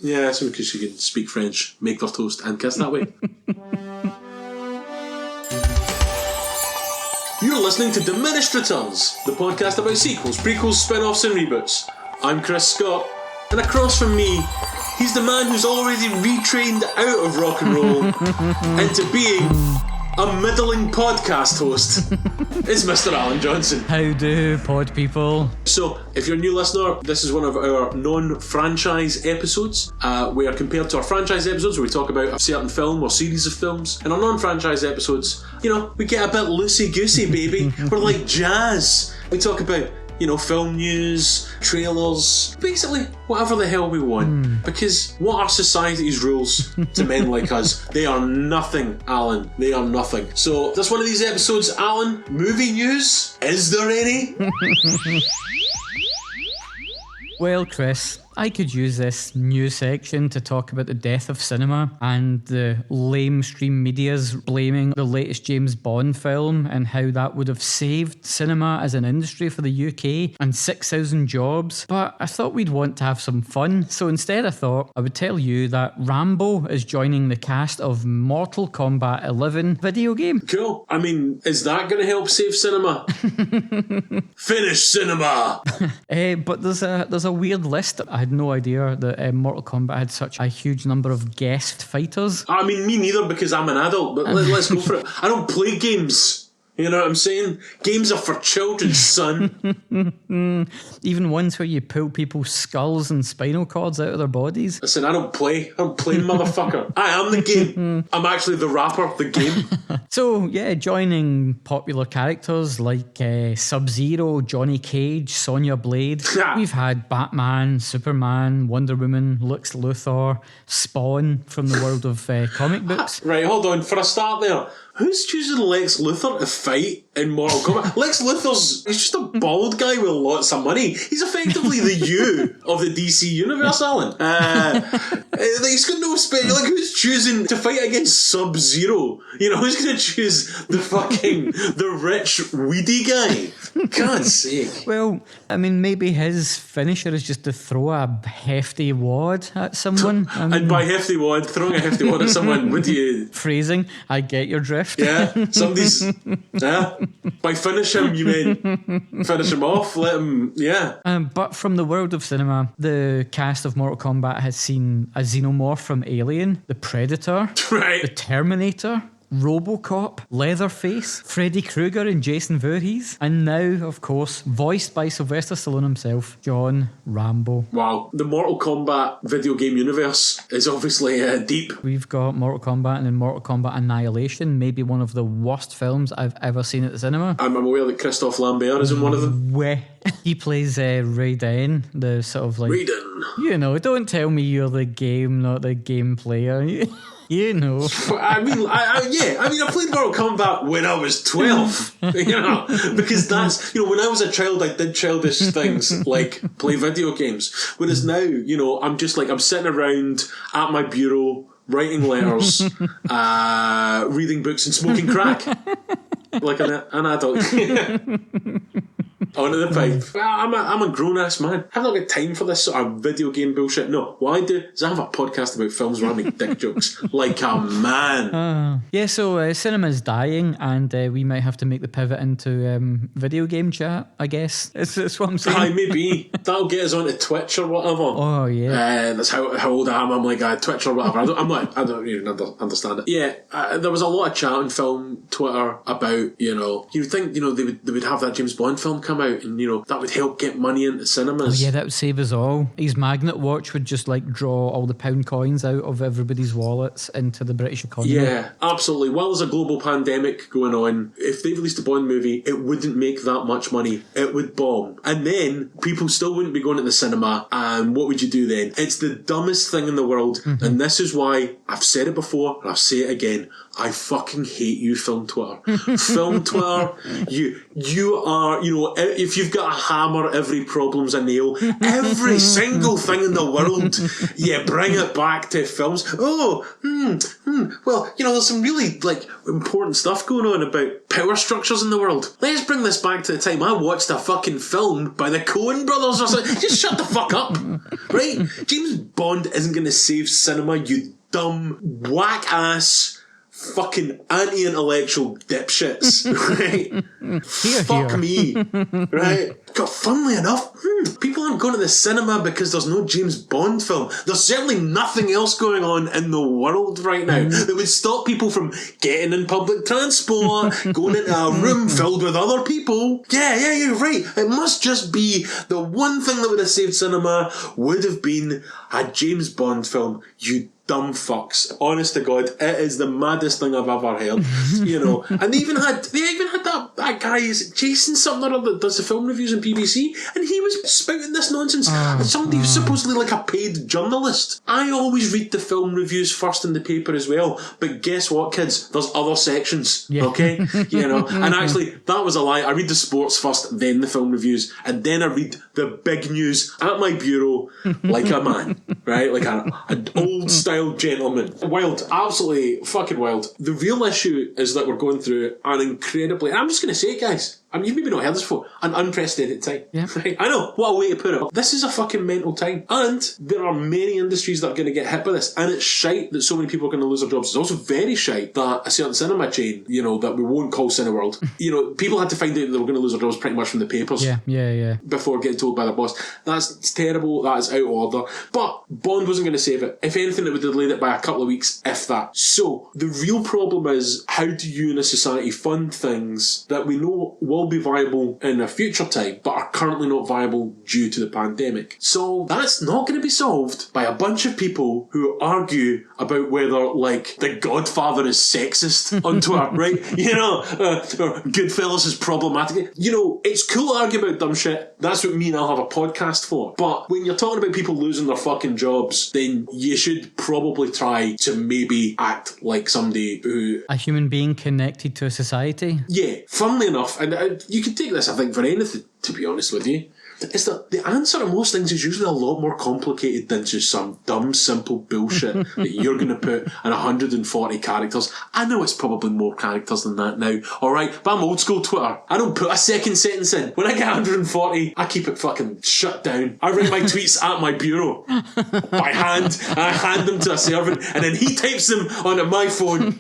Yeah, that's because she can speak French, make their toast, and kiss that way. You're listening to Diminished Returns, the podcast about sequels, prequels, spin-offs, and reboots. I'm Chris Scott, and across from me, he's the man who's already retrained out of rock and roll into being a middling podcast host. It's Mr. Alan Johnson. How do, pod people? So, if you're a new listener, this is one of our non-franchise episodes, where compared to our franchise episodes where we talk about a certain film or series of films, in our non-franchise episodes, you know, we get a bit loosey-goosey, baby. We're like jazz. We talk about, you know, film news, trailers, basically whatever the hell we want. Because what are society's rules to men like us? They are nothing, Alan. They are nothing. So, this one of these episodes, Alan, movie news? Is there any? Well, Chris, I could use this news section to talk about the death of cinema and the lamestream media's blaming the latest James Bond film and how that would have saved cinema as an industry for the UK and 6,000 jobs. But I thought we'd want to have some fun, so instead I thought I would tell you that Rambo is joining the cast of Mortal Kombat 11 video game. Cool. I mean, is that going to help save cinema? Finish cinema! But there's a weird list. I had no idea that Mortal Kombat had such a huge number of guest fighters. I mean, me neither, because I'm an adult, but let's go for it. I don't play games. You know what I'm saying? Games are for children, son. Even ones where you pull people's skulls and spinal cords out of their bodies. Listen, I don't play, motherfucker. I am the game. I'm actually the rapper, the game. So, yeah, joining popular characters like Sub-Zero, Johnny Cage, Sonya Blade. We've had Batman, Superman, Wonder Woman, Lex Luthor, Spawn from the world of comic books. Right, hold on. For a start there, who's choosing Lex Luthor to fight in Mortal Kombat? Lex Luthor's he's just a bald guy with lots of money. He's effectively the you of the DC universe, Alan. He's got no space. Like, who's choosing to fight against Sub-Zero? You know, who's going to choose the rich, weedy guy? God's sake. Well, I mean, maybe his finisher is just to throw a hefty wad at someone. And by hefty wad, throwing a hefty wad at someone, what do you... Phrasing, I get your drift. Yeah, somebody's... Yeah. By finish him, you mean finish him off, let him... Yeah. But from the world of cinema, the cast of Mortal Kombat has seen a xenomorph from Alien, the Predator, right, the Terminator, RoboCop, Leatherface, Freddy Krueger and Jason Voorhees, and now, of course, voiced by Sylvester Stallone himself, John Rambo. Wow, the Mortal Kombat video game universe is obviously deep. We've got Mortal Kombat and then Mortal Kombat Annihilation, maybe one of the worst films I've ever seen at the cinema. I'm aware that Christophe Lambert is in one of them. He plays Raiden, the sort of like... Raiden. You know, don't tell me you're the game, not the game player. You know. I mean, I played Mortal Kombat when I was 12, you know, because that's, you know, when I was a child, I did childish things like play video games. Whereas now, you know, I'm just like, I'm sitting around at my bureau, writing letters, reading books and smoking crack. Like an adult. Onto the pipe. I'm a grown-ass man. I've not got time for this sort of video game bullshit. No, what I do is I have a podcast about films where I make dick jokes. Like a man. Yeah, so cinema's dying and we might have to make the pivot into video game chat, I guess. That's what I'm saying. Aye, maybe. That'll get us onto Twitch or whatever. Oh, yeah. That's how old I am. I'm like, Twitch or whatever. I don't even understand it. Yeah, there was a lot of chat on film Twitter about, you know, you'd think, you know, they would have that James Bond film come out and, you know, that would help get money into cinemas. Oh yeah, that would save us all. His magnet watch would just like draw all the pound coins out of everybody's wallets into the British economy. Yeah, absolutely. While there's a global pandemic going on, if they released a Bond movie, it wouldn't make that much money. It would bomb. And then people still wouldn't be going to the cinema. And what would you do then? It's the dumbest thing in the world. Mm-hmm. And this is why I've said it before and I'll say it again. I fucking hate you, film Twitter. Film Twitter, you are, you know, if you've got a hammer, every problem's a nail. Every single thing in the world, bring it back to films. Well, there's some really, important stuff going on about power structures in the world. Let's bring this back to the time I watched a fucking film by the Coen brothers or something. Just shut the fuck up, right? James Bond isn't going to save cinema, you dumb, whack-ass, fucking anti-intellectual dipshits, right? Fuck me, right? God, funnily enough, people aren't going to the cinema because there's no James Bond film. There's certainly nothing else going on in the world right now that would stop people from getting in public transport, going into a room filled with other people. Yeah, you're right. It must just be the one thing that would have saved cinema would have been a James Bond film. You dumb fucks. Honest to God, it is the maddest thing I've ever heard. And they even had that guy, is it Jason something or other, that does the film reviews on BBC, and he was spouting this nonsense. Somebody who's supposedly like a paid journalist. I always read the film reviews first in the paper as well, but guess what, kids? There's other sections, okay? And actually, that was a lie. I read the sports first, then the film reviews, and then I read the big news at my bureau like a man, right? Like an old style gentleman. Wild, absolutely fucking wild. The real issue is that we're going through an incredibly, and I'm just going to say it, guys, you've maybe not heard this before, an unprecedented time. Yeah. Right? I know, what a way to put it. This is a fucking mental time. And there are many industries that are going to get hit by this. And it's shite that so many people are going to lose their jobs. It's also very shite that a certain cinema chain, that we won't call Cineworld, people had to find out that they were going to lose their jobs pretty much from the papers. Yeah. Before getting told by their boss. That's terrible. That is out of order. But Bond wasn't going to save it. If anything, it would have delayed it by a couple of weeks, if that. So, the real problem is, how do you in a society fund things that we know will be viable in a future time, but are currently not viable due to the pandemic? So that's not going to be solved by a bunch of people who argue about whether, The Godfather is sexist on Twitter, right? Or Goodfellas is problematic. It's cool to argue about dumb shit. That's what me and I'll have a podcast for. But when you're talking about people losing their fucking jobs, then you should probably try to maybe act like somebody who... A human being connected to a society? Yeah, funnily enough, and you can take this, I think, for anything, to be honest with you, is that the answer to most things is usually a lot more complicated than just some dumb, simple bullshit that you're going to put in 140 characters. I know it's probably more characters than that now, alright? But I'm old school Twitter. I don't put a second sentence in. When I get 140, I keep it fucking shut down. I write my tweets at my bureau by hand, and I hand them to a servant, and then he types them onto my phone.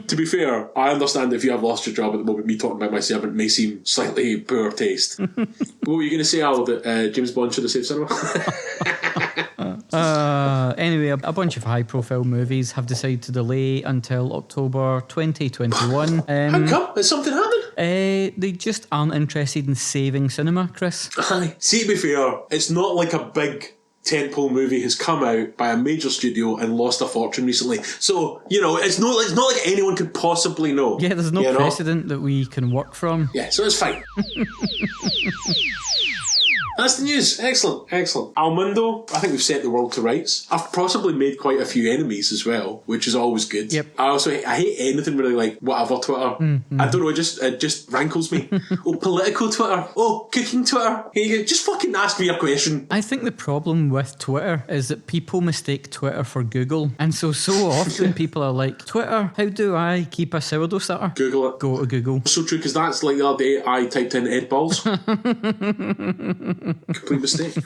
To be fair, I understand if you have lost your job at the moment, me talking about my servant may seem slightly poor taste. What were you going to say, Al, that James Bond should have saved cinema? Anyway, a bunch of high-profile movies have decided to delay until October 2021. How come? Has something happened? They just aren't interested in saving cinema, Chris. Aye. See, to be fair, it's not like a big tentpole movie has come out by a major studio and lost a fortune recently. So, it's not like anyone could possibly know. Yeah, there's no precedent that we can work from. Yeah, so it's fine. That's the news. Excellent. Almundo, I think we've set the world to rights. I've possibly made quite a few enemies as well, which is always good. Yep. I hate anything really like whatever Twitter. Mm-hmm. I don't know, it just rankles me. Political Twitter. Cooking Twitter. Here you go. Just fucking ask me a question. I think the problem with Twitter is that people mistake Twitter for Google. And so often people are like, Twitter, how do I keep a sourdough starter? Google it. Go to Google. So true, because that's like the other day I typed in Ed Balls. Complete mistake. You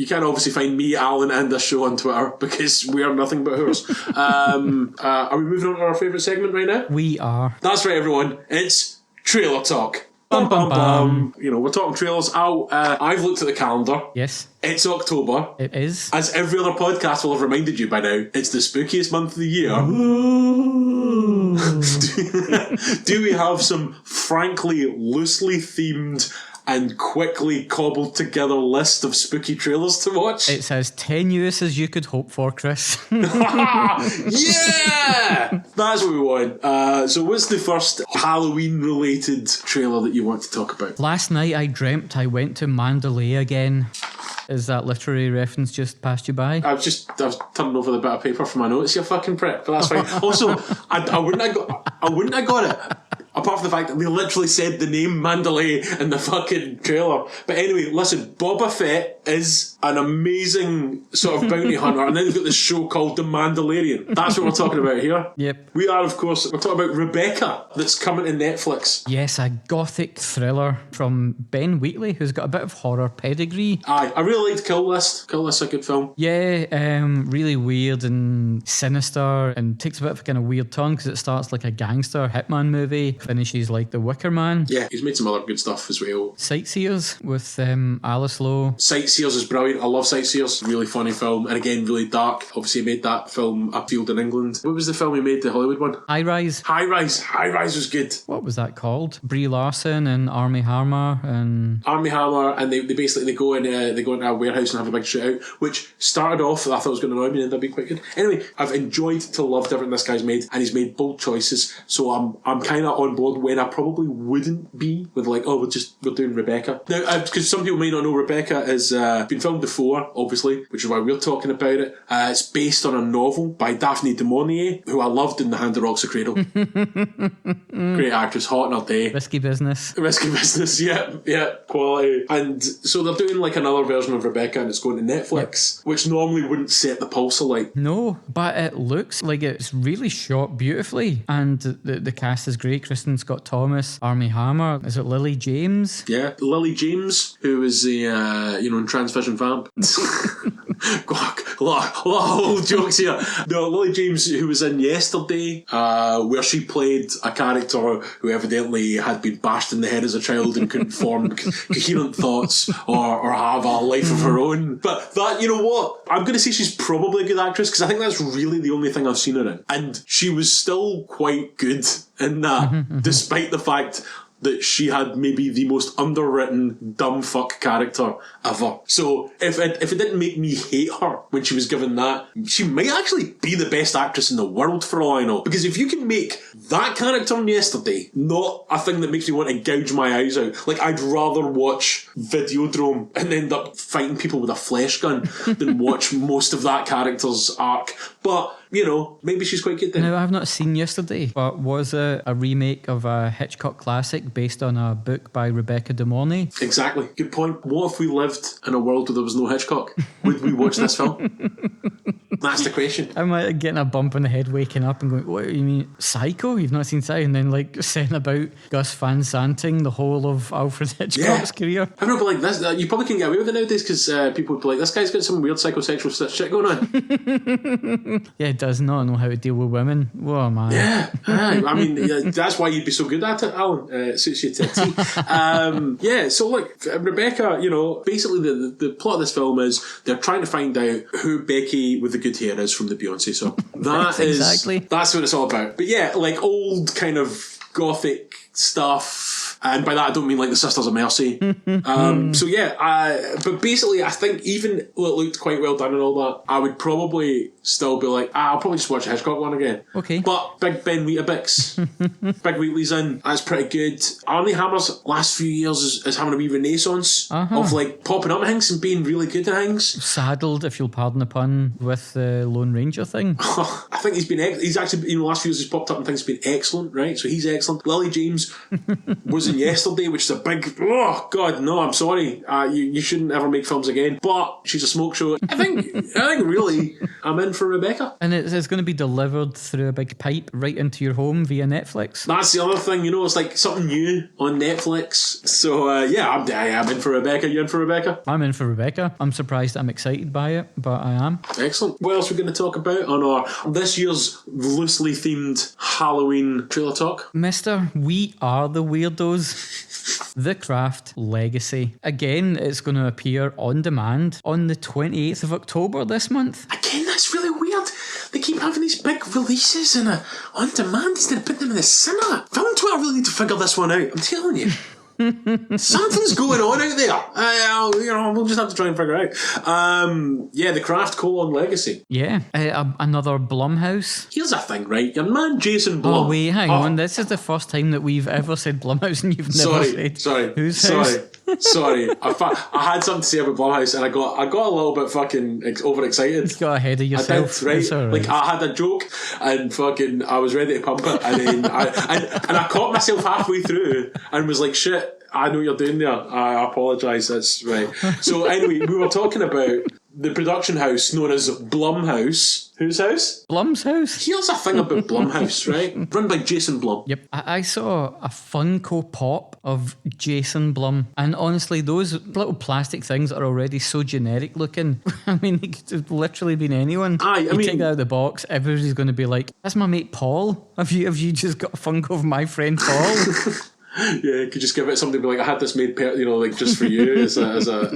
can obviously find me, Alan, and this show on Twitter because we are nothing but whores. Are we moving on to our favourite segment right now? We are. That's right, everyone. It's Trailer Talk. Bum, bum, bum. We're talking trailers. I've looked at the calendar. Yes. It's October. It is. As every other podcast will have reminded you by now, it's the spookiest month of the year. Do we have some frankly loosely themed and quickly cobbled together list of spooky trailers to watch? It's as tenuous as you could hope for, Chris. Yeah! That's what we want. So what's the first Halloween related trailer that you want to talk about? Last night I dreamt I went to Mandalay again. Is that literary reference just passed you by? I was turning over the bit of paper for my notes, you fucking prick, but that's fine. Also, I wouldn't have got it. apart from the fact that they literally said the name Mandalay in the fucking trailer. But anyway, listen, Boba Fett is an amazing sort of bounty hunter, and then they've got this show called The Mandalorian. That's what we're talking about here. Yep. We are, of course, we're talking about Rebecca, that's coming to Netflix. Yes, a gothic thriller from Ben Wheatley, who's got a bit of horror pedigree. Aye, I really liked Kill List. Kill List's a good film. Yeah, really weird and sinister, and takes a bit of a kind of weird turn because it starts like a gangster hitman movie, finishes like The Wicker Man. Yeah, he's made some other good stuff as well. Sightseers with Alice Lowe. Sightseers is brilliant. I love Sightseers. Really funny film, and again, really dark. Obviously, he made that film Afield in England. What was the film he made, the Hollywood one? High Rise. High Rise. High Rise was good. What was that called? Brie Larson and Armie Hammer and and they basically go into a warehouse and have a big shootout, which started off, I thought it was going to annoy me, and ended up being quite good. Anyway, I've enjoyed to love everything this guy's made, and he's made bold choices, so I'm kind of on board when I probably wouldn't be with like, oh, we're doing Rebecca now, because some people may not know Rebecca has been filmed before, obviously, which is why we're talking about it. It's based on a novel by Daphne du Maurier, who I loved in The Hand That Rocks the Cradle. Great actress, hot in her day. Risky Business, yeah, quality. And so they're doing like another version of Rebecca, and it's going to Netflix, which normally wouldn't set the pulse alight. No, but it looks like it's really shot beautifully, and the cast is great. Kristen Scott Thomas, Armie Hammer. Is it Lily James? Yeah, Lily James, who is the in Transvision Vamp. A lot of old jokes here. No, Lily James, who was in Yesterday, where she played a character who evidently had been bashed in the head as a child and couldn't form coherent thoughts or have a life of her own. But that, you know what? I'm going to say she's probably a good actress, because I think that's really the only thing I've seen her in. And she was still quite good in that, despite the fact that she had maybe the most underwritten dumb fuck character ever. So if it didn't make me hate her when she was given that, she might actually be the best actress in the world for all I know. Because if you can make that character in Yesterday not a thing that makes me want to gouge my eyes out, like I'd rather watch Videodrome and end up fighting people with a flesh gun than watch most of that character's arc. But maybe she's quite good then. Now, I've not seen Yesterday, but was it a remake of a Hitchcock classic based on a book by Rebecca De Mornay? Exactly. Good point. What if we lived in a world where there was no Hitchcock? Would we watch this film? That's the question. I'm like getting a bump on the head, waking up and going, what do you mean, Psycho? You've not seen Psycho? And then like saying about Gus Van Santing the whole of Alfred Hitchcock's career. I don't know, but like this, you probably can't get away with it nowadays, because people would be like, this guy's got some weird psychosexual shit going on. Yeah, does not know how to deal with women. Whoa, man. Yeah, I mean, that's why you'd be so good at it, Alan. It suits you to a T. So look, Rebecca, basically the plot of this film is they're trying to find out who Becky with the good hair is from the Beyonce song. That's what it's all about. But yeah, like old kind of gothic stuff. And by that I don't mean like the Sisters of Mercy. But basically I think even though it looked quite well done and all that, I would probably still be like, I'll probably just watch the Hitchcock one again. Okay. But Big Ben Weetabix, Big Wheatley's in, that's pretty good. Armie Hammer's last few years is having a wee renaissance of like popping up in things and being really good at things. Saddled, if you'll pardon the pun, with the Lone Ranger thing. I think he's actually, last few years he's popped up and things have been excellent, right? So he's excellent. Lily James was in Yesterday, which is a big, oh god, no, I'm sorry, you shouldn't ever make films again, but she's a smoke show. I think really I'm in for Rebecca. And it's going to be delivered through a big pipe right into your home via Netflix. That's the other thing, it's like something new on Netflix. So I'm in for Rebecca. You in for Rebecca? I'm in for Rebecca. I'm surprised I'm excited by it, but I am. Excellent. What else are we going to talk about on our this year's loosely themed Halloween trailer talk? Mister, we are the weirdos. The Craft Legacy. Again, it's going to appear on demand on the 28th of October this month. Again, that's really weird. They keep having these big releases on demand instead of putting them in the cinema. Film Twitter really need to figure this one out. I'm telling you. Something's going on out there. We'll just have to try and figure it out. The Craft : Legacy. Yeah, another Blumhouse. Here's a thing, right? Your man Jason Blum. Oh wait, hang on. This is the first time that we've ever said Blumhouse, and you've never said sorry. whose house. Sorry, I had something to say about Blumhouse, and I got a little bit fucking overexcited. You got ahead of yourself. I did, right? It's all right. Like I had a joke, and fucking I was ready to pump it, and then I caught myself halfway through, and was like, "Shit, I know what you're doing there. I apologise." That's right. So anyway, we were talking about the production house known as Blumhouse. Whose house? Blum's house. Here's a thing about Blumhouse, right? Run by Jason Blum. Yep. I saw a Funko Pop of Jason Blum, and honestly, those little plastic things are already so generic looking. I mean, it could have literally been anyone. I you mean, take that out of the box, everybody's going to be like, "That's my mate Paul. Have you just got a Funko of my friend Paul?" Yeah, you could just give it to somebody, be like, I had this made, like just for you as a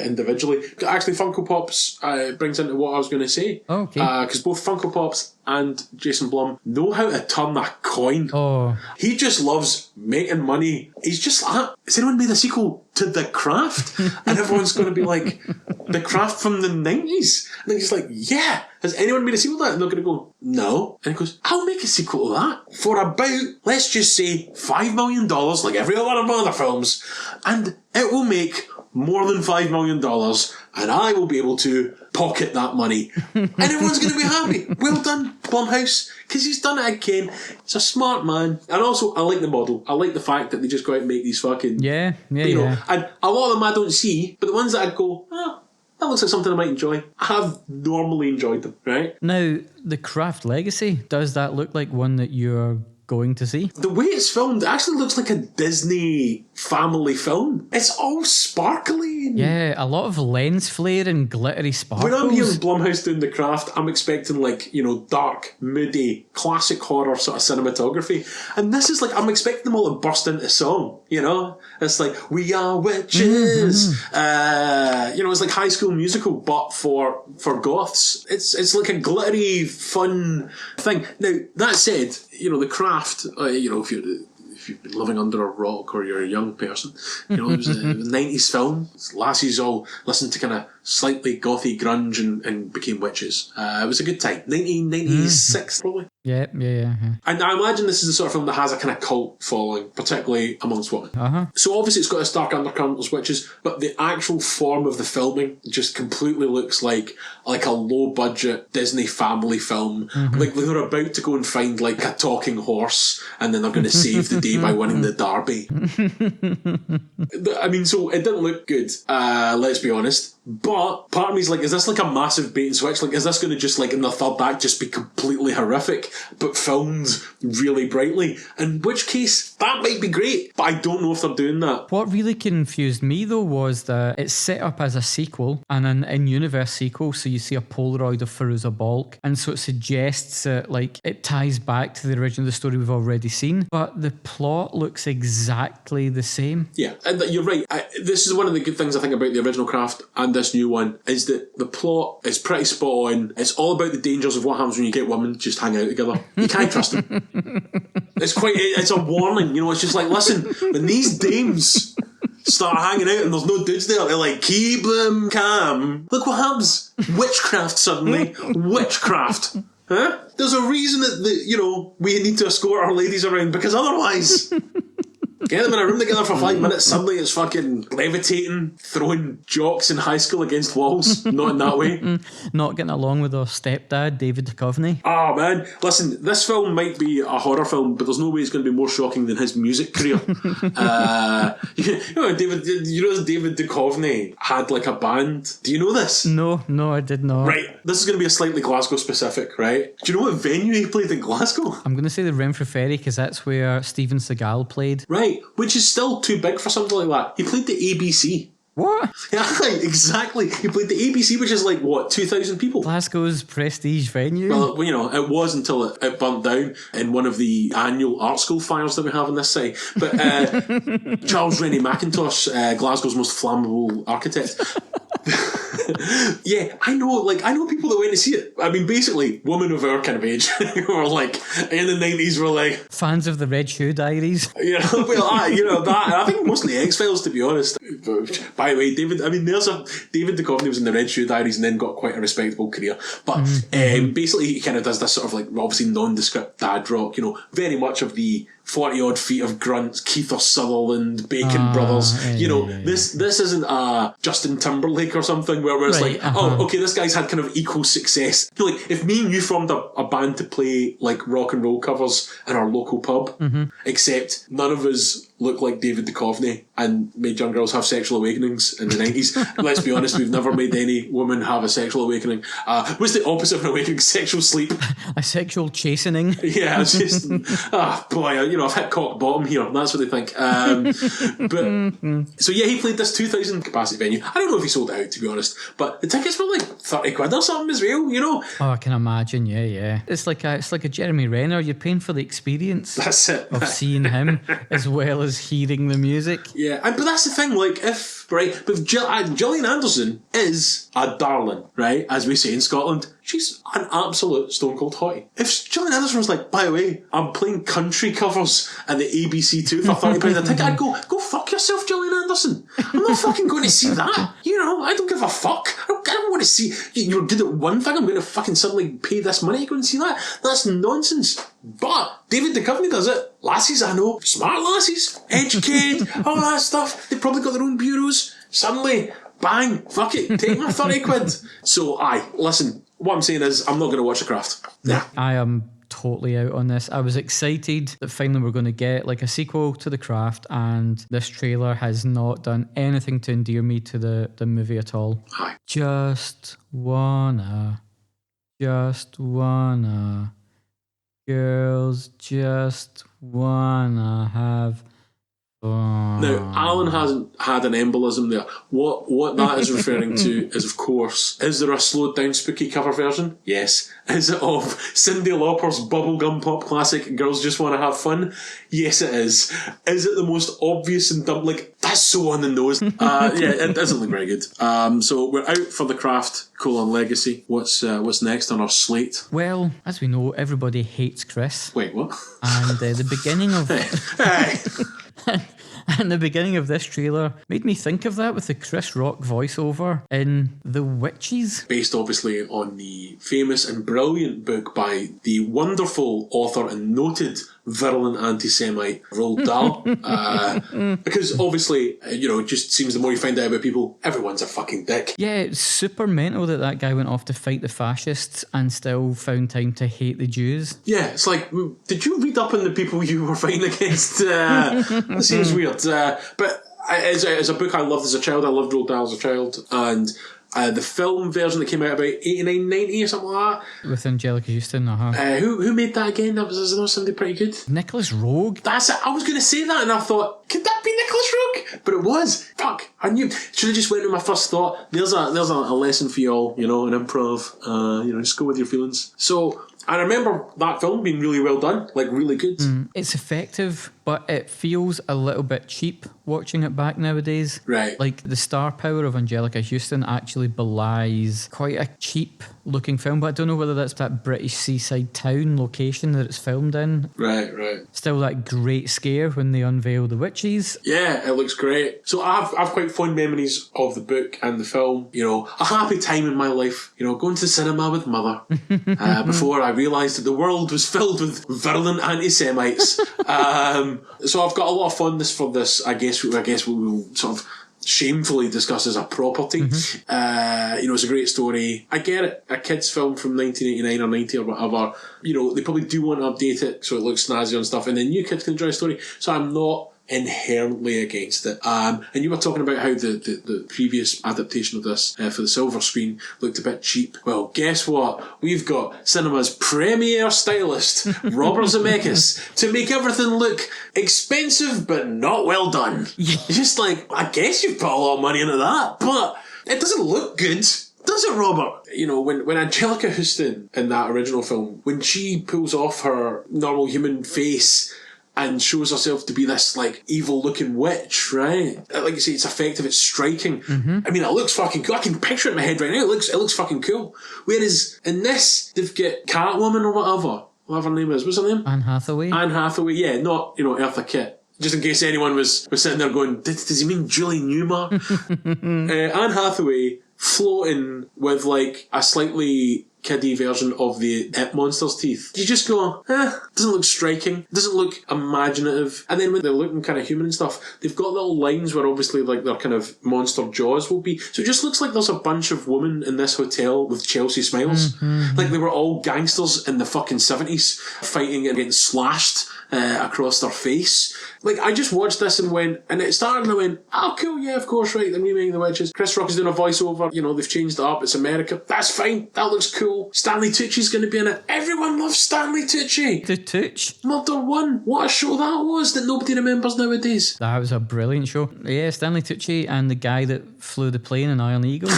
individually. Actually, Funko Pops brings into what I was going to say. Oh, okay. Because both Funko Pops and Jason Blum know how to turn that coin. Oh. He just loves making money. He's just like, has anyone made a sequel to The Craft? And everyone's going to be like, The Craft from the 90s? And he's like, yeah. Has anyone made a sequel to that? And they're going to go, no. And he goes, I'll make a sequel to that for about, let's just say, $5 million, like every one of my other films. And it will make more than $5 million, and I will be able to pocket that money. And everyone's going to be happy. Well done, Blumhouse, because he's done it again. He's a smart man. And also, I like the model. I like the fact that they just go out and make these fucking... Yeah. And a lot of them I don't see, but the ones that I go, that looks like something I might enjoy. I have normally enjoyed them, right? Now, The Craft Legacy, does that look like one that you're going to see? The way it's filmed, it actually looks like a Disney family film. It's all sparkly. Yeah, a lot of lens flare and glittery sparkles. When I'm hearing Blumhouse doing The Craft, I'm expecting dark, moody, classic horror sort of cinematography. And this is like, I'm expecting them all to burst into song, It's like, we are witches. Mm-hmm. It's like High School Musical, but for goths. It's like a glittery, fun thing. Now, that said, The Craft, if you've been living under a rock or you're a young person, it was a 90s film. Lassies all listened to kind of slightly gothy grunge and became witches. It was a good time. 1996, probably. Yeah. And I imagine this is the sort of film that has a kind of cult following, particularly amongst women. Uh-huh. So obviously it's got a stark undercurrent as witches, but the actual form of the filming just completely looks like a low-budget Disney family film. Mm-hmm. Like they're about to go and find like a talking horse, and then they're going to save the day by winning the derby. I mean, so it didn't look good, let's be honest. But part of me is like, is this like a massive bait and switch? Like, is this going to just like in the third act just be completely horrific, but filmed really brightly? In which case, that might be great, but I don't know if they're doing that. What really confused me though was that it's set up as a sequel and an in-universe sequel, so you see a Polaroid of Firuza Balk, and so it suggests that like it ties back to the original story we've already seen, but the plot looks exactly the same. Yeah, and you're right. This is one of the good things I think about the original Craft and this new one, is that the plot is pretty spot on. It's all about the dangers of what happens when you get women just hang out together. You can't trust them. It's a warning, it's just like, listen, when these dames start hanging out and there's no dudes there, they're like, keep them calm. Look what happens. Witchcraft suddenly. Witchcraft. Huh? There's a reason that we need to escort our ladies around, because otherwise... Get them in a room together for 5 minutes, suddenly it's fucking levitating, throwing jocks in high school against walls. Not in that way. Not getting along with our stepdad, David Duchovny. Oh man, listen, this film might be a horror film, but there's no way it's going to be more shocking than his music career. David Duchovny had like a band. Do you know this? No, I did not. Right, this is going to be a slightly Glasgow specific, right? Do you know what venue he played in Glasgow? I'm going to say the Renfrew Ferry, because that's where Steven Seagal played. Right, which is still too big for something like that. He played the ABC. What? Yeah, exactly. He played the ABC, which is like, 2,000 people? Glasgow's prestige venue? Well, it was until it burnt down in one of the annual art school fires that we have on this site. But Charles Rennie Mackintosh, Glasgow's most flammable architect... Yeah, I know people that went to see it. I mean, basically, women of our kind of age who were like, in the 90s were like... Fans of the Red Shoe Diaries. That, and I think mostly X-Files, to be honest. By the way, David Duchovny was in the Red Shoe Diaries and then got quite a respectable career. But basically, he kind of does this sort of like, obviously nondescript dad rock, very much of the 40 odd feet of grunts, Keith or Sutherland, Bacon Brothers. This isn't a Justin Timberlake or something where it's okay, this guy's had kind of equal success. Like, if me and you formed a band to play like rock and roll covers in our local pub, except none of us look like David Duchovny and made young girls have sexual awakenings in the 90s. Let's be honest, we've never made any woman have a sexual awakening. What's the opposite of an awakening? Sexual sleep. A sexual chastening. Yeah, it's just, boy, I've hit cock bottom here. That's what they think. So yeah, he played this 2,000 capacity venue. I don't know if he sold it out, to be honest, but the tickets were like 30 quid or something as well, Oh, I can imagine, yeah. It's like a Jeremy Renner. You're paying for the experience. That's it. Of seeing him as well as hearing the music. Yeah, but that's the thing, but Gillian Anderson is a darling, right, as we say in Scotland. She's an absolute stone cold hottie. If Gillian Anderson was like, by the way, I'm playing country covers at the ABC2 for £30 a ticket, I'd go fuck yourself, Gillian Anderson. I'm not fucking going to see that. I don't give a fuck. I don't want to see, you're good at one thing, I'm going to fucking suddenly pay this money to go and see that. That's nonsense. But David Duchovny does it. Lassies, I know. Smart lassies. Educated. all that stuff. They've probably got their own bureaus. Suddenly, bang, fuck it, take my 30 quid. So, listen, what I'm saying is, I'm not going to watch The Craft. Nah. I am totally out on this. I was excited that finally we're going to get like a sequel to The Craft, and this trailer has not done anything to endear me to the movie at all. Aye. Just wanna girls just wanna have fun. Now, Alan hasn't had an embolism there. What that is referring to is, of course, is there a slowed down spooky cover version? Yes. Is it of Cyndi Lauper's bubblegum pop classic Girls Just Wanna Have Fun? Yes, it is. Is it the most obvious and dumb? Like, that's so on the nose. Yeah, it doesn't look very good. So we're out for The Craft, Legacy. What's next on our slate? Well, as we know, everybody hates Chris. Wait, what? And the beginning of... Hey. And the beginning of this trailer made me think of that with the Chris Rock voiceover in The Witches. Based obviously on the famous and brilliant book by the wonderful author and noted virulent anti-Semite Roald Dahl. Because obviously, it just seems the more you find out about people, everyone's a fucking dick. Yeah, it's super mental that guy went off to fight the fascists and still found time to hate the Jews. Yeah, it's like, did you read up on the people you were fighting against? That seems weird. But as a book I loved as a child, I loved Roald Dahl as a child, and the film version that came out about 89, 90 or something like that. With Angelica Houston, Who made that again? That was somebody pretty good. Nicholas Roeg. That's it. I was going to say that, and I thought, could that be Nicholas Roeg? But it was. Fuck. I knew. Should have just went with my first thought. There's a lesson for you all, in improv. Just go with your feelings. So I remember that film being really well done, like really good. It's effective, but it feels a little bit cheap watching it back nowadays. Right. Like the star power of Angelica Houston actually belies quite a cheap looking film, but I don't know whether that's that British seaside town location that it's filmed in. Right. Still that great scare when they unveil the witches. Yeah, it looks great. So I've quite fond memories of the book and the film. A happy time in my life. Going to the cinema with mother before I realised that the world was filled with virulent anti-Semites. So I've got a lot of fondness for this. I guess we will sort of shamefully discuss as a property. It's a great story. I get it. A kid's film from 1989 or 90 or whatever. They probably do want to update it so it looks snazzy and stuff, and then new kids can enjoy the story. So I'm not inherently against it. And you were talking about how the previous adaptation of this for the silver screen looked a bit cheap. Well, guess what? We've got cinema's premier stylist, Robert Zemeckis, to make everything look expensive but not well done. Just like, I guess you've put a lot of money into that, but it doesn't look good. Does it, Robert? When Angelica Houston in that original film, when she pulls off her normal human face and shows herself to be this like evil looking witch, right? Like you say, it's effective, it's striking. I mean, it looks fucking cool. I can picture it in my head right now. It looks fucking cool. Whereas in this, they've got Catwoman or whatever her name is. What's her name? Anne Hathaway. Anne Hathaway, yeah, not Eartha Kitt. Just in case anyone was sitting there going, does he mean Julie Newmar? Anne Hathaway floating with like a slightly kiddie version of the It monster's teeth. You just go, doesn't look striking, doesn't look imaginative. And then when they're looking kind of human and stuff, they've got little lines where obviously like their kind of monster jaws will be. So it just looks like there's a bunch of women in this hotel with Chelsea smiles. Mm-hmm. Like they were all gangsters in the fucking 70s fighting and getting slashed across their face. Like, I just watched this and it started and I went, oh cool, yeah, of course, right, they're remaking the witches. Chris Rock is doing a voiceover, they've changed it up, it's America, that's fine, that looks cool. Stanley Tucci's going to be in it. Everyone loves Stanley Tucci. The Tucci. Murder One, what a show that was that nobody remembers nowadays. That was a brilliant show. Yeah, Stanley Tucci and the guy that flew the plane in Iron Eagle.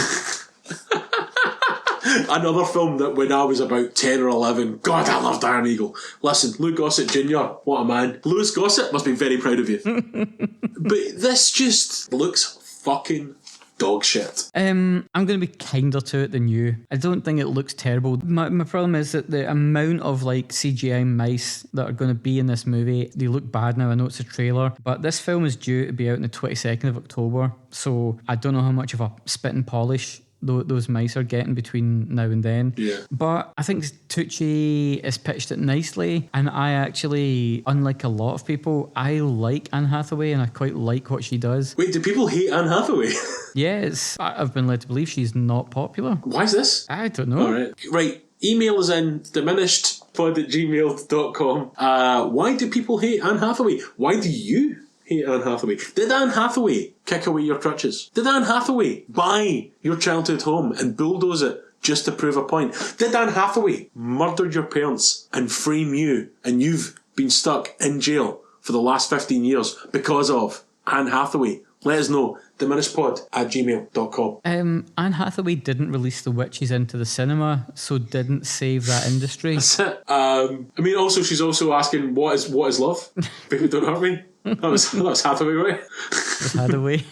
Another film that when I was about 10 or 11, God, I loved Iron Eagle. Listen, Lou Gossett Jr., what a man. Louis Gossett must be very proud of you. But this just looks fucking dog shit. I'm going to be kinder to it than you. I don't think it looks terrible. My problem is that the amount of like CGI mice that are going to be in this movie, they look bad now. I know it's a trailer, but this film is due to be out on the 22nd of October. So I don't know how much of a spit and polish those mice are getting between now and then. Yeah. But I think Tucci has pitched it nicely, and I actually, unlike a lot of people, I like Anne Hathaway and I quite like what she does. Wait, do people hate Anne Hathaway? Yeah, I've been led to believe she's not popular. Why is this? I don't know. All right. Right. Email us in diminishedpod@gmail.com. Why do people hate Anne Hathaway? Why do you hate Anne Hathaway? Did Anne Hathaway kick away your crutches? Did Anne Hathaway buy your childhood home and bulldoze it just to prove a point? Did Anne Hathaway murder your parents and frame you and you've been stuck in jail for the last 15 years because of Anne Hathaway? Let us know. diminishedpod@gmail.com. Anne Hathaway didn't release The Witches into the cinema, so didn't save that industry. That's it. Also she's also asking what is love? Baby, don't hurt me. That was Hathaway, right? It was Hathaway.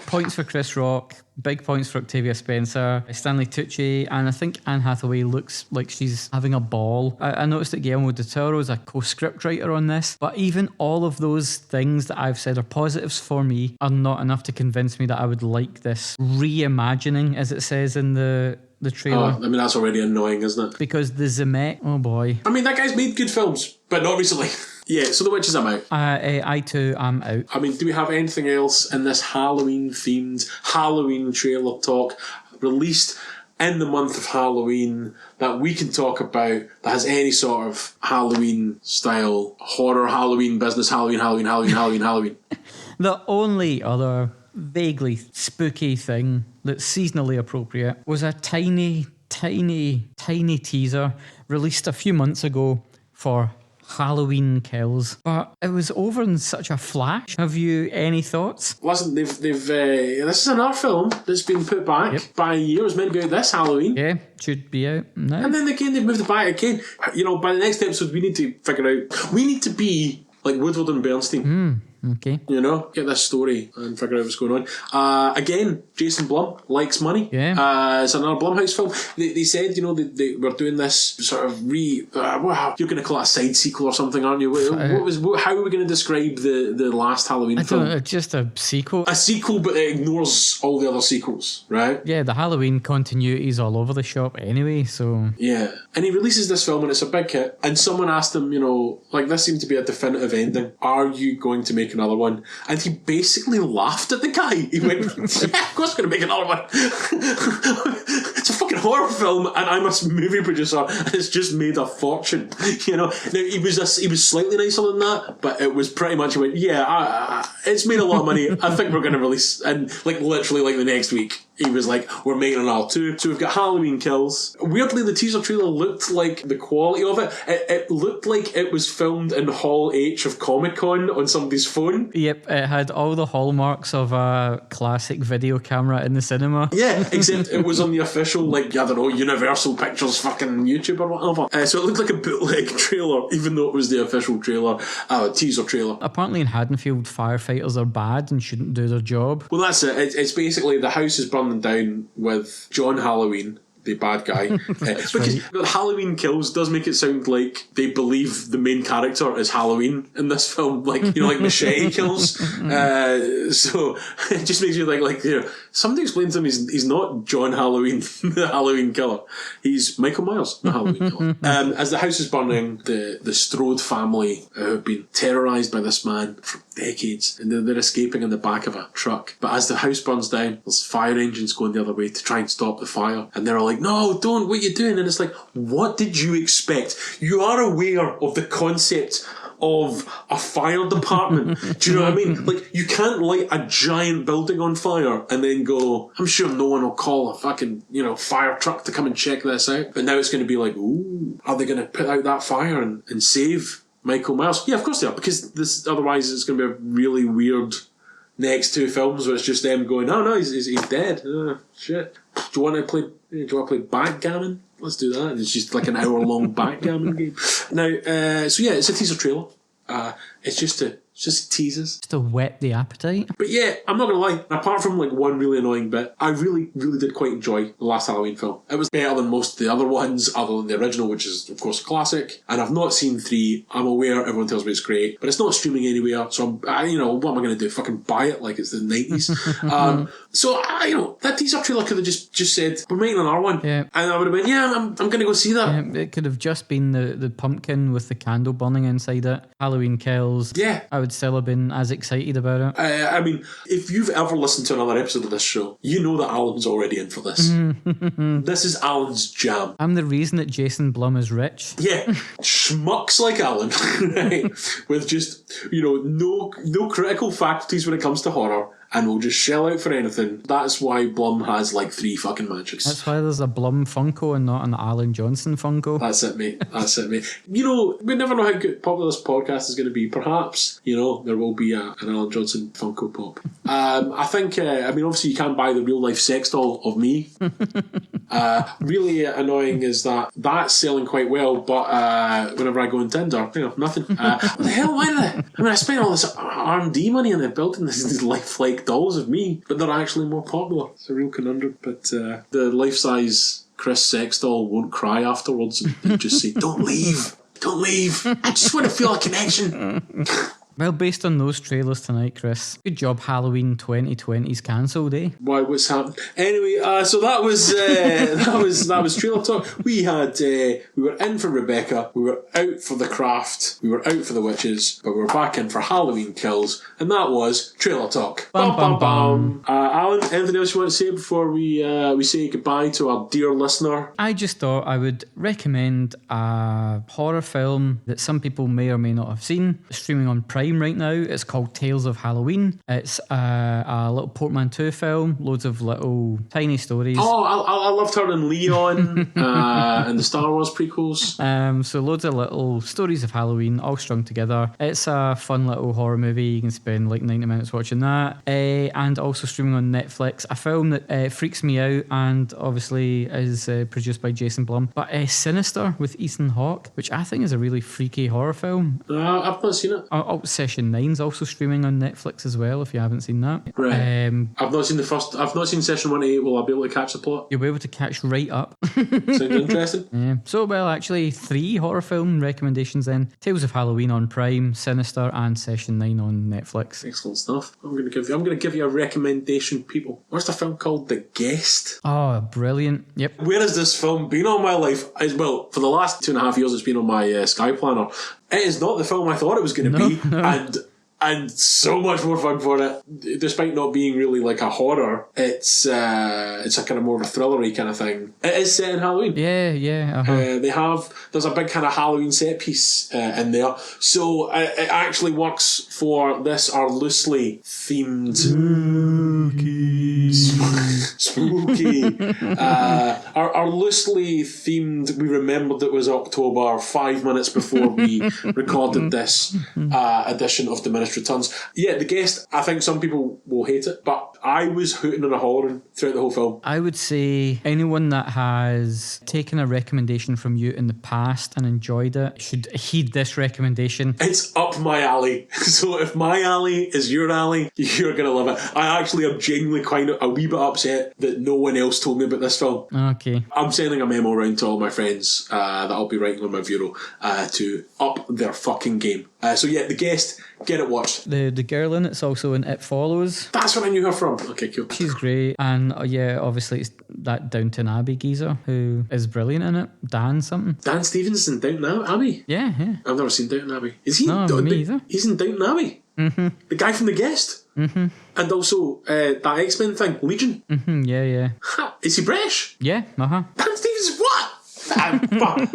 Points for Chris Rock, big points for Octavia Spencer, Stanley Tucci, and I think Anne Hathaway looks like she's having a ball. I noticed that Guillermo del Toro is a co-script writer on this, but even all of those things that I've said are positives for me are not enough to convince me that I would like this reimagining, as it says in the trailer. Oh, that's already annoying, isn't it? Because the Zemeck, oh boy. That guy's made good films, but not recently. Yeah, so The Witches, I'm out. I too am out. Do we have anything else in this Halloween-themed Halloween trailer talk released in the month of Halloween that we can talk about that has any sort of Halloween-style horror, Halloween business, Halloween? The only other vaguely spooky thing that's seasonally appropriate was a tiny teaser released a few months ago for Halloween Kills, but it was over in such a flash. Have you any thoughts? Listen, they've this is an art film that's been put back by a year. It was meant to be out this Halloween. Yeah, should be out now. And then again, they've moved it back again. By the next episode, we need to figure out. We need to be like Woodward and Bernstein. Okay. Get this story and figure out what's going on. Again, Jason Blum likes money. Yeah. It's another Blumhouse film. They said, they were doing this sort of you're going to call it a side sequel or something, aren't you? How are we going to describe the last Halloween film? It's just a sequel. A sequel, but it ignores all the other sequels, right? Yeah, the Halloween continuity is all over the shop anyway, so... Yeah. And he releases this film and it's a big hit. And someone asked him, this seemed to be a definitive ending. Are you going to make another one? And he basically laughed at the guy. He went, yeah, of course I'm going to make another one. It's a fucking horror film and I'm a movie producer and it's just made a fortune. Now, he was slightly nicer than that, but it was pretty much, he went, yeah, it's made a lot of money. I think we're going to release, and literally the next week, he was like, we're making an R2. So we've got Halloween Kills. Weirdly, the teaser trailer looked like the quality of it. It looked like it was filmed in Hall H of Comic-Con on somebody's phone. Yep, it had all the hallmarks of a classic video camera in the cinema. Yeah, except it was on the official, Universal Pictures fucking YouTube or whatever. So it looked like a bootleg trailer, even though it was the official trailer, teaser trailer. Apparently in Haddonfield, firefighters are bad and shouldn't do their job. Well, that's it. It's basically the house is burning down with John Halloween, the bad guy. Because right. Halloween Kills does make it sound like they believe the main character is Halloween in this film, like, you know, like Machete Kills. So it just makes you think, like, you know, somebody explains to him he's not John Halloween, the Halloween killer. He's Michael Myers, the Halloween killer. As the house is burning, the Strode family have been terrorised by this man for decades, and they're escaping in the back of a truck. But as the house burns down, there's fire engines going the other way to try and stop the fire, and they're all like, no, don't, what are you doing? And it's like, what did you expect? You are aware of the concept of a fire department. Do you know what I mean? Like, you can't light a giant building on fire and then go, I'm sure no one will call a fucking, you know, fire truck to come and check this out. But now it's going to be like, ooh, are they going to put out that fire and save Michael Myers? Yeah, of course they are, because this, otherwise it's going to be a really weird next two films where it's just them going, oh no, he's dead. Oh, shit. Do you want to play backgammon? Let's do that. It's just like an hour-long backgammon game. Now, so yeah, it's a teaser trailer. It's just teases. Just to whet the appetite. But yeah, I'm not gonna lie, apart from like one really annoying bit, I really, really did quite enjoy the last Halloween film. It was better than most of the other ones, other than the original, which is of course a classic. And I've not seen 3. I'm aware everyone tells me it's great, but it's not streaming anywhere, so you know, what am I gonna do? Fucking buy it like it's the 90s? So you know, that teaser trailer could have just said, we're making another one. Yeah. And I would have been, yeah, I'm gonna go see that. Yeah, it could have just been the pumpkin with the candle burning inside it. Halloween Kills. Yeah. I would still have been as excited about it. I mean, if you've ever listened to another episode of this show, you know that Alan's already in for this. This is Alan's jam. I'm the reason that Jason Blum is rich. Yeah, schmucks like Alan, right? With just, you know, no critical faculties when it comes to horror, and will just shell out for anything. That's why Blum has like 3 fucking mansions. That's why there's a Blum Funko and not an Alan Johnson Funko. That's it, mate. That's it, mate. You know, we never know how popular this podcast is going to be. Perhaps, you know, there will be an Alan Johnson Funko Pop. I think, I mean, obviously you can't buy the real life sex doll of me. Really annoying is that that's selling quite well, but whenever I go on Tinder, you know, nothing. What the hell, why did I spent all this R&D money on it, building these lifelike dolls of me, but they're actually more popular. It's a real conundrum. But the life-size Chris sex doll won't cry afterwards and just say, don't leave, I just want to feel a connection. Well, based on those trailers tonight, Chris, good job Halloween 2020's cancelled, eh? Why, what's happened? Anyway, so that was trailer talk. We were in for Rebecca, we were out for The Craft, we were out for The Witches, but we were back in for Halloween Kills, and that was trailer talk. Bum, bum, bum. Alan, anything else you want to say before we say goodbye to our dear listener? I just thought I would recommend a horror film that some people may or may not have seen, streaming on Prime right now. It's called Tales of Halloween. It's a little portmanteau film, loads of little tiny stories. Oh, I loved her in Leon and the Star Wars prequels. So loads of little stories of Halloween all strung together. It's a fun little horror movie. You can spend like 90 minutes watching that. And also streaming on Netflix, a film that freaks me out and obviously is produced by Jason Blum, but Sinister with Ethan Hawke, which I think is a really freaky horror film. I've not seen it. Session 9's also streaming on Netflix as well, if you haven't seen that. Right. I've not seen Session 1 to 8. Will I be able to catch the plot? You'll be able to catch right up. Sounds interesting. Yeah. So, well, actually, 3 horror film recommendations then. Tales of Halloween on Prime, Sinister, and Session 9 on Netflix. Excellent stuff. I'm going to give you a recommendation, people. What's the film called? The Guest? Oh, brilliant. Yep. Where has this film been all my life? Well, for the last 2.5 years it's been on my Sky Planner. It is not the film I thought it was going to be. No. And so much more fun for it, despite not being really like a horror. It's a kind of more of a thrillery kind of thing. It is set in Halloween. Yeah. Uh-huh. There's a big kind of Halloween set piece in there, so it actually works for this our loosely themed spooky. Our loosely themed. We remembered it was October 5 minutes before we recorded this edition of Diminished Returns. Yeah, The Guest, I think some people will hate it, but I was hooting and hollering throughout the whole film. I would say anyone that has taken a recommendation from you in the past and enjoyed it should heed this recommendation. It's up my alley. So if my alley is your alley, you're going to love it. I actually am genuinely quite a wee bit upset that no one else told me about this film. Okay. I'm sending a memo around to all my friends that I'll be writing on my bureau to up their fucking game. So yeah, The Guest, get it watched. The girl in it's also in It Follows. That's what I knew her from. Okay, cool. She's great. And yeah, obviously it's that Downton Abbey geezer who is brilliant in it. Dan something. Dan Stevens in Downton Abbey? Yeah. I've never seen Downton Abbey. Is he? No, me either. He's in Downton Abbey? Mm-hmm. The guy from The Guest? Mm-hmm. And also that X-Men thing, Legion? Mm-hmm, yeah. Ha, is he British? Yeah, uh-huh. Dan Stevens, what? Fuck.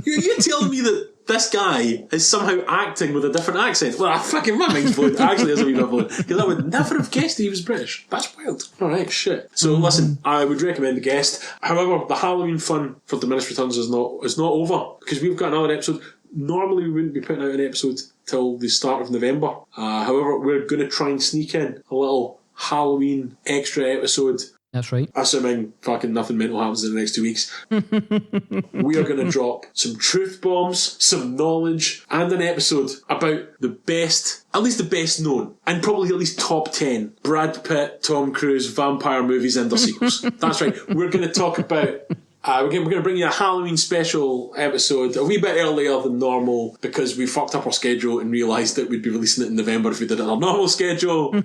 You're telling me that this guy is somehow acting with a different accent? Well, my mind's blown. Actually, is a wee bit blown. Because I would never have guessed that he was British. That's wild. Alright, shit. So listen, I would recommend The Guest. However, the Halloween fun for Diminished Returns is not over. Because we've got another episode. Normally we wouldn't be putting out an episode till the start of November. However, we're going to try and sneak in a little Halloween extra episode. That's right. Assuming fucking nothing mental happens in the next 2 weeks. We are going to drop some truth bombs, some knowledge, and an episode about the best, at least the best known, and probably at least top 10 Brad Pitt, Tom Cruise vampire movies and their sequels. That's right. We're going to talk about... we're going to bring you a Halloween special episode a wee bit earlier than normal because we fucked up our schedule and realised that we'd be releasing it in November if we did it on our normal schedule.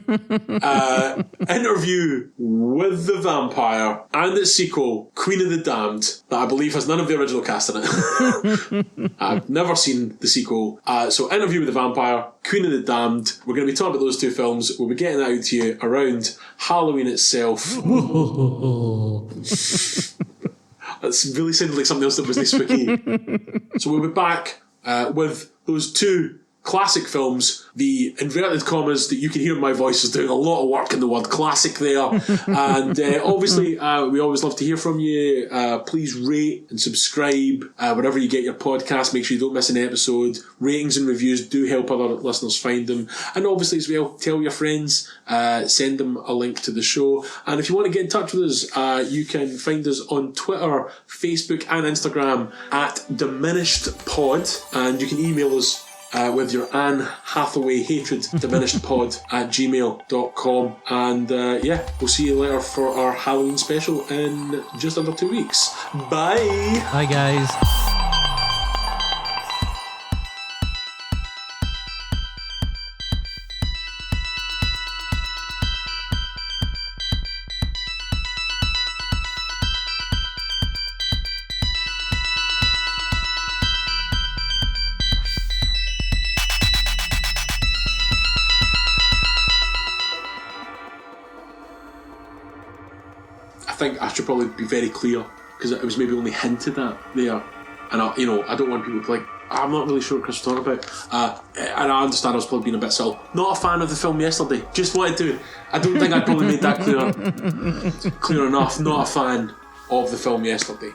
Interview with the vampire and its sequel, Queen of the Damned, that I believe has none of the original cast in it. I've never seen the sequel. So interview with the vampire, Queen of the Damned. We're going to be talking about those two films. We'll be getting that out to you around Halloween itself. That's really sounded like something else that wasn't spooky. So we'll be back with those two classic films, the inverted commas that you can hear my voice is doing a lot of work in the word classic there. And obviously, we always love to hear from you. Please rate and subscribe wherever you get your podcast. Make sure you don't miss an episode. Ratings and reviews do help other listeners find them. And obviously as well, tell your friends, send them a link to the show. And if you want to get in touch with us, you can find us on Twitter, Facebook and Instagram at Diminished Pod. And you can email us with your Anne Hathaway hatred, diminishedpod@gmail.com. And we'll see you later for our Halloween special in just under 2 weeks. Bye! Bye, guys. I think I should probably be very clear because it was maybe only hinted at there, and I don't want people to be like, I'm not really sure what Chris was talking about, and I understand I was probably being a bit subtle. Not a fan of the film Yesterday. Just wanted to. I don't think I probably made that clear enough. Not a fan of the film Yesterday.